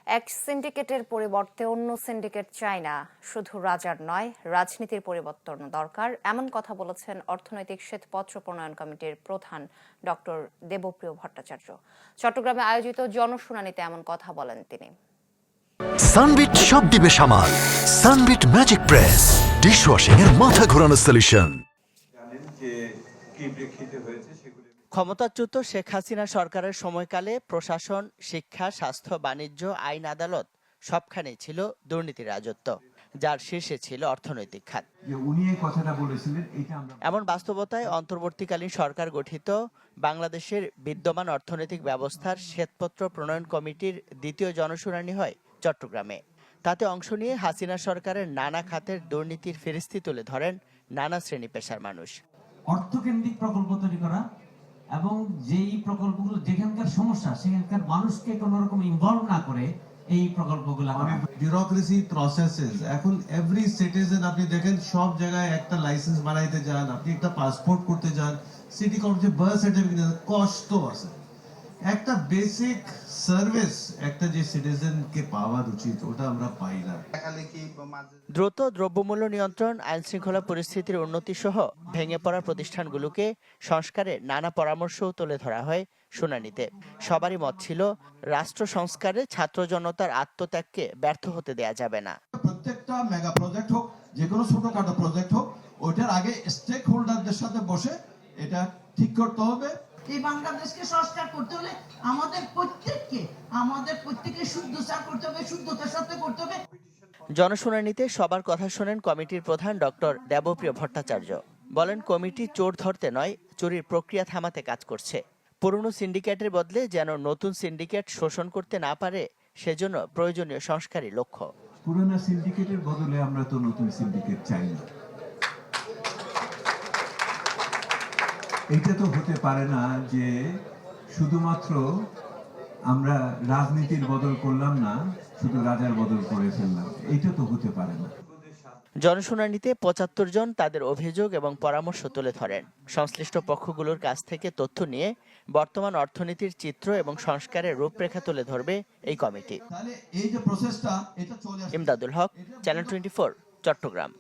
এক সিন্ডিকেটের পরিবর্তে অন্য সিন্ডিকেট চাই না, শুধু রাজার নয়, রাজনীতির পরিবর্তন দরকার, এমন কথা বলেছেন অর্থনৈতিক শ্বেতপত্র প্রণয়ন কমিটির প্রধান ডক্টর দেবপ্রিয় ভট্টাচার্য। চট্টগ্রামে আয়োজিত জনশুনানিতে এমন কথা বলেন তিনি। সানবিট সব দিবে সামাল। সানবিট ম্যাজিক প্রেস ডিশওয়াশিং এর মাথা ঘোরানো সলিউশন। ক্ষমতাচ্যুত শেখ হাসিনা সরকারের সময়কালে প্রশাসন, শিক্ষা, স্বাস্থ্য, বাণিজ্য, আইন, আদালত সবখানেই ছিল দুর্নীতির রাজত্ব, যার শীর্ষে ছিল অর্থনৈতিক খাত। এমন বাস্তবতায় অন্তর্বর্তীকালীন সরকার গঠিত বাংলাদেশের বিদ্যমান অর্থনৈতিক ব্যবস্থার শ্বেতপত্র প্রণয়ন কমিটির দ্বিতীয় জনশুনানি হয় চট্টগ্রামে। তাতে অংশ নিয়ে হাসিনা সরকারের নানা খাতের দুর্নীতির ফিরিস্তি তুলে ধরেন নানা শ্রেণী পেশার মানুষ। অর্থকেন্দ্রিক প্রকল্প তৈরি করা এবং যেই প্রকল্পগুলো যেখানকার সমস্যা সেখানকার মানুষকে কোনো রকম ইনভলভ না করে এই প্রকল্পগুলো বিউরোক্রেসি প্রসেসেস। এখন এভরি সিটিজেন আপনি দেখেন সব জায়গায় একটা লাইসেন্স বানাইতে যান, আপনি একটা পাসপোর্ট করতে যান, সিটি কর্পোরেশন বার্থ সার্টিফিকেট, কষ্ট আছে। একটা বেসিক সার্ভিস একটা যে সিটিজেনকে পাওয়া উচিত ওটা আমরা পাই না। দ্রুত দ্রব্যমূল্য নিয়ন্ত্রণ, আইন শৃঙ্খলা পরিস্থিতির উন্নতি সহ ভেঙে পড়া প্রতিষ্ঠানগুলোকে সংস্কারে নানা পরামর্শও তুলে ধরা হয় শুনানিতে। সবারই মত ছিল, রাষ্ট্র সংস্কারে ছাত্র জনতার আত্মত্যাগকে ব্যর্থ হতে দেয়া যাবে না। প্রত্যেকটা মেগা প্রজেক্ট হোক, যে কোনো ছোটখাটো প্রজেক্ট হোক, ওইটার আগে স্টেক হোল্ডারদের সাথে বসে এটা ঠিক করতে হবে। এই বাংলাদেশকে সংস্কার করতে হলে আমাদের প্রত্যেককে শুদ্ধচার করতে হবে, শুদ্ধতার সাথে করতে হবে। জনশুনানিতে সবার কথা শোনেন কমিটির প্রধান ডক্টর দেবপ্রিয় ভট্টাচার্য। বলেন, কমিটি চোর ধরতে নয়, চুরির প্রক্রিয়া থামাতে কাজ করছে। পুরনো সিন্ডিকেটের বদলে যেন নতুন সিন্ডিকেট শোষণ করতে না পারে, সেজন্য প্রয়োজনীয় সংস্কারই লক্ষ্য। পুরনো সিন্ডিকেটের বদলে আমরা তো নতুন সিন্ডিকেট চাই না। এটা তো হতে পারে না যে শুধুমাত্র আমরা রাজনীতির বদল করলাম না, শুধু রাজার বদল করে ফেললাম। এটা তো হতে পারে না। জনশুনানিতে ৭৫ জন তাদের অভিযোগ এবং পরামর্শ তুলে ধরেন। সংশ্লিষ্ট পক্ষগুলোর কাছ থেকে তথ্য নিয়ে বর্তমান অর্থনীতির চিত্র এবং সংস্কারের রূপরেখা তুলে ধরবে এই কমিটি। তাহলে এই যে প্রসেসটা এটা চলে আসে। ইমদাদুল হক, চ্যানেল 24, চট্টগ্রাম।